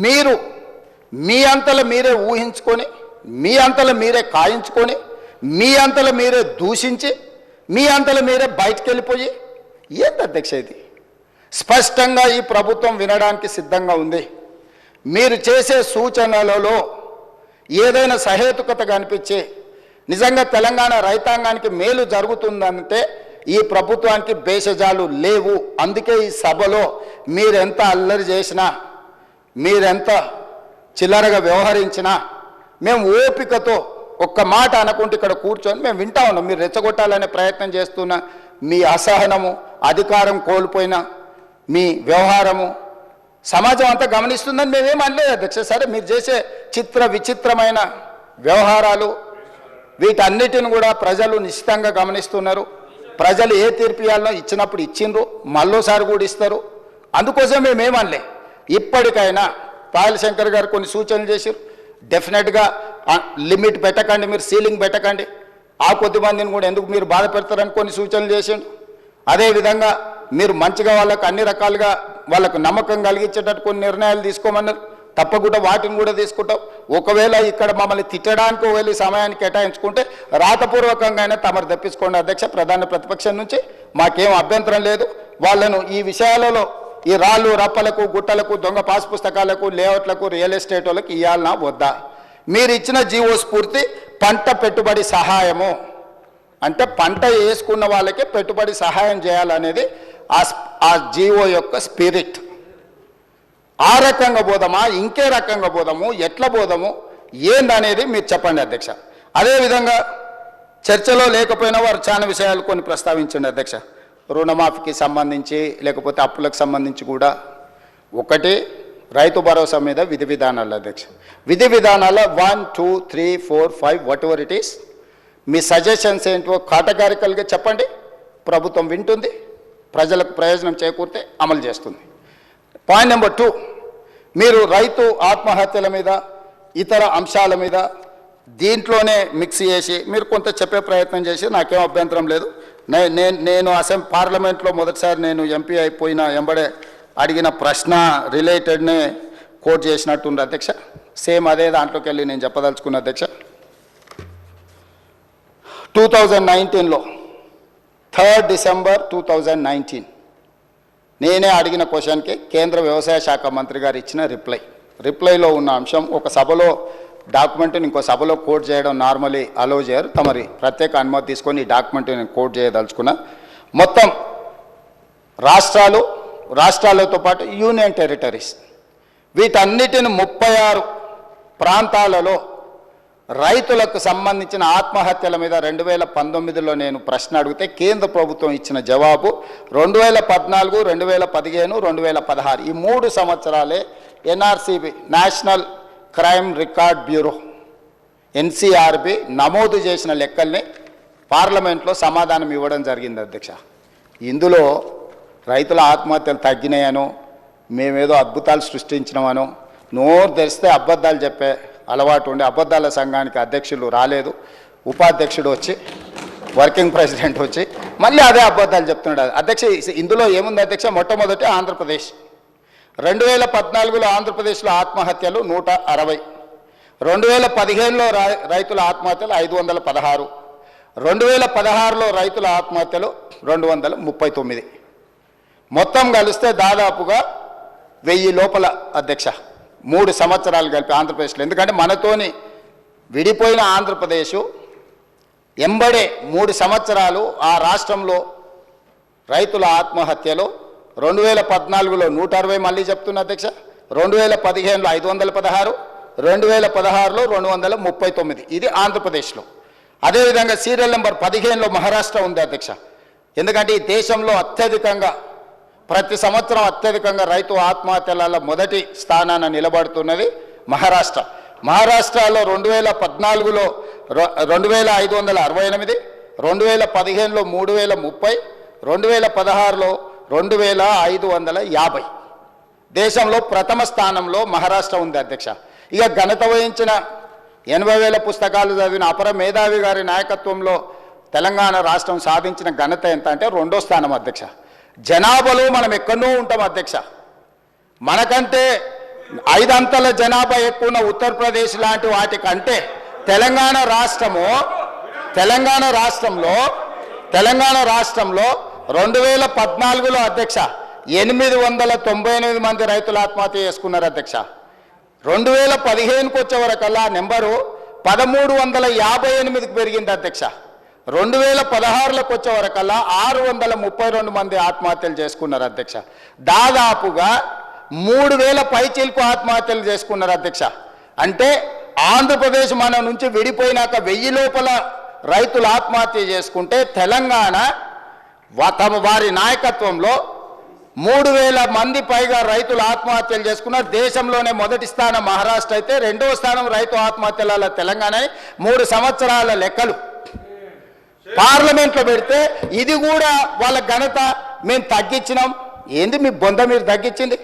మీరు మీ అంతలో మీరే ఊహించుకొని, మీ అంతలో మీరే కాయించుకొని, మీ అంతలో మీరే దూషించి, మీ అంతలో మీరే బయటికి వెళ్ళిపోయి ఏంటి అధ్యక్ష ఇది? స్పష్టంగా ఈ ప్రభుత్వం వినడానికి సిద్ధంగా ఉంది. మీరు చేసే సూచనలలో ఏదైనా సహేతుకత కనిపించి నిజంగా తెలంగాణ రైతాంగానికి మేలు జరుగుతుందంటే ఈ ప్రభుత్వానికి భేషజాలు లేవు. అందుకే ఈ సభలో మీరెంత అల్లరి చేసినా, మీరెంత చిల్లరగా వ్యవహరించినా మేము ఓపికతో ఒక్క మాట అనకుంటే ఇక్కడ కూర్చొని మేము వింటా ఉన్నాం. మీరు రెచ్చగొట్టాలనే ప్రయత్నం చేస్తున్న మీ అసహనము, అధికారం కోల్పోయిన మీ వ్యవహారము సమాజం అంతా గమనిస్తుందని మేమేం అనలేదు అధ్యక్ష. సరే, మీరు చేసే చిత్ర విచిత్రమైన వ్యవహారాలు వీటన్నిటిని కూడా ప్రజలు నిశ్చితంగా గమనిస్తున్నారు. ప్రజలు ఏ తీర్పు ఇవ్వాలనో ఇచ్చినప్పుడు ఇచ్చిండ్రు, మళ్ళోసారి కూడా ఇస్తారు. అందుకోసం మేమేమనలే. ఇప్పటికైనా పాయల్ శంకర్ గారు కొన్ని సూచనలు చేశారు. డెఫినెట్గా లిమిట్ పెట్టకండి, మీరు సీలింగ్ పెట్టకండి, ఆ కొద్దిమందిని కూడా ఎందుకు మీరు బాధ పెడతారని కొన్ని సూచనలు చేసిండు. అదేవిధంగా మీరు మంచిగా వాళ్ళకు అన్ని రకాలుగా వాళ్ళకు నమ్మకం కలిగించేటట్టు కొన్ని నిర్ణయాలు తీసుకోమన్నారు. తప్పకుండా వాటిని కూడా తీసుకుంటాం. ఒకవేళ ఇక్కడ మమ్మల్ని తిట్టడానికి వెళ్ళి సమయాన్ని కేటాయించుకుంటే రాతపూర్వకంగా అయినా తమరు తెప్పించుకోండి అధ్యక్ష. ప్రధాన ప్రతిపక్షం నుంచి మాకేం అభ్యంతరం లేదు. వాళ్ళను ఈ విషయాలలో ఈ రాళ్ళు రప్పలకు, గుట్టలకు, దొంగ పాస్ పుస్తకాలకు, లేఅవుట్లకు, రియల్ ఎస్టేట్ వాళ్ళకి ఇవ్వాలన్నా వద్దా? మీరు ఇచ్చిన జీవో స్ఫూర్తి పంట పెట్టుబడి సహాయము అంటే పంట వేసుకున్న వాళ్ళకే పెట్టుబడి సహాయం చేయాలనేది ఆ జీవో యొక్క స్పిరిట్. ఆ రకంగా పోదామా, ఇంకే రకంగా పోదాము, ఎట్లా పోదాము ఏందనేది మీరు చెప్పండి అధ్యక్ష. అదేవిధంగా చర్చలో లేకపోయినా వారు చాలా విషయాలు కొన్ని ప్రస్తావించండి అధ్యక్ష. రుణమాఫీకి సంబంధించి లేకపోతే అప్పులకు సంబంధించి కూడా ఒకటి రైతు భరోసా మీద విధి విధానాలు అధ్యక్ష. విధి విధానాల 1, 2, 3, 4, 5 what ever it is, me suggestions ఏంటో కాటగారికల్గా చెప్పండి. ప్రభుత్వం వింటుంది, ప్రజలకు ప్రయోజనం చేకూరితే అమలు చేస్తుంది. పాయింట్ నెంబర్ 2, మీరు రైతు ఆత్మహత్యల మీద ఇతర అంశాల మీద దీంట్లోనే మిక్స్ చేసి మీరు కొంత చెప్పే ప్రయత్నం చేసి నాకేం అభ్యంతరం లేదు. నేను పార్లమెంట్లో మొదటిసారి నేను ఎంపీ అయిపోయిన ఎంబడే అడిగిన ప్రశ్న రిలేటెడ్నే కోట్ చేసినట్టుంది అధ్యక్ష. సేమ్ అదే దాంట్లోకి వెళ్ళి నేను చెప్పదలుచుకున్న అధ్యక్ష. 2019లో 3 డిసెంబర్ 2019 నేనే అడిగిన క్వశ్చన్కి కేంద్ర వ్యవసాయ శాఖ మంత్రి గారు ఇచ్చిన రిప్లైలో ఉన్న అంశం ఒక సభలో డాక్యుమెంట్ని ఇంకో సభలో కోట్ చేయడం నార్మలీ అలో చేయరు. తమరి ప్రత్యేక అనుమతి తీసుకొని ఈ డాక్యుమెంట్ని నేను కోట్ చేయదలుచుకున్నా. మొత్తం రాష్ట్రాలతో పాటు యూనియన్ టెరిటరీస్ వీటన్నిటిని 36 ప్రాంతాలలో రైతులకు సంబంధించిన ఆత్మహత్యల మీద 2019లో నేను ప్రశ్న అడిగితే కేంద్ర ప్రభుత్వం ఇచ్చిన జవాబు 2014, 2015, 2016 ఈ 3 సంవత్సరాలే NRCB national crime record bureau NCRB నమోదు చేసిన లెక్కల్ని పార్లమెంట్లో సమాధానం ఇవ్వడం జరిగింది అధ్యక్ష. ఇందులో రైతుల ఆత్మహత్యలు తగ్గినాయనో మేమేదో అద్భుతాలు సృష్టించినామనో నోరు తెరిస్తే అబద్ధాలు చెప్పే అలవాటు ఉండి అబద్ధాల సంఘానికి అధ్యక్షులు రాలేదు, ఉపాధ్యక్షుడు వచ్చి వర్కింగ్ ప్రెసిడెంట్ వచ్చి మళ్ళీ అదే అబద్ధాలు చెప్తున్నాడు అధ్యక్ష. ఇందులో ఏముంది అధ్యక్ష? మొట్టమొదటి ఆంధ్రప్రదేశ్ 2014లో ఆంధ్రప్రదేశ్లో ఆత్మహత్యలు 160, 2015లో రైతుల ఆత్మహత్యలు 516, 2016లో రైతుల ఆత్మహత్యలు 239, మొత్తం కలిస్తే దాదాపుగా 1000 లోపల అధ్యక్ష 3 సంవత్సరాలు కలిపి ఆంధ్రప్రదేశ్లో. ఎందుకంటే మనతోని విడిపోయిన ఆంధ్రప్రదేశ్ ఎంబడే 3 సంవత్సరాలు ఆ రాష్ట్రంలో రైతుల ఆత్మహత్యలు 2014లో 160 మళ్ళీ చెప్తున్నా అధ్యక్ష, 2015లో 516, 2016లో 239 ఇది ఆంధ్రప్రదేశ్లో. అదేవిధంగా సీరియల్ నెంబర్ 15లో మహారాష్ట్ర ఉంది అధ్యక్ష. ఎందుకంటే ఈ దేశంలో ప్రతి సంవత్సరం అత్యధికంగా రైతు ఆత్మహత్యల మొదటి స్థానాన నిలబడుతున్నది మహారాష్ట్ర. మహారాష్ట్రలో 2014లో 2568, 2015లో 3030, 2016లో 2550. దేశంలో ప్రథమ స్థానంలో మహారాష్ట్ర ఉంది అధ్యక్ష. ఇక ఘనత వహించిన 80,000 పుస్తకాలు చదివిన అపర మేధావి గారి నాయకత్వంలో తెలంగాణ రాష్ట్రం సాధించిన ఘనత ఎంత అంటే 2వ స్థానం అధ్యక్ష. జనాభాలో మనం ఎక్కడో ఉంటాం అధ్యక్ష. మనకంటే 5 అంతల జనాభా ఎక్కువ ఉన్న ఉత్తరప్రదేశ్ లాంటి వాటికంటే తెలంగాణ రాష్ట్రంలో 2014లో అధ్యక్ష 898 మంది రైతులు ఆత్మహత్య చేసుకున్నారు అధ్యక్ష. 2015కు వచ్చే వరకల్లా నెంబరు 1358కి పెరిగింది అధ్యక్ష. 2016లోకి వచ్చే వరకల్లా 632 మంది ఆత్మహత్యలు చేసుకున్నారు అధ్యక్ష. దాదాపుగా 3000 పైచిలకు ఆత్మహత్యలు చేసుకున్నారు అధ్యక్ష. అంటే ఆంధ్రప్రదేశ్ మన నుంచి విడిపోయినాక 1000 లోపల రైతులు ఆత్మహత్య చేసుకుంటే తెలంగాణ వారి నాయకత్వంలో 3000 మంది పైగా రైతులు ఆత్మహత్యలు చేసుకున్నారు. దేశంలోనే మొదటి స్థానం మహారాష్ట్ర అయితే, 2వ స్థానం రైతు ఆత్మహత్యల తెలంగాణ. 3 సంవత్సరాల లెక్కలు పార్లమెంట్లో పెడితే ఇది కూడా వాళ్ళ ఘనత మేము తగ్గించినాం. ఏంది మీ బొంద మీరు తగ్గించింది?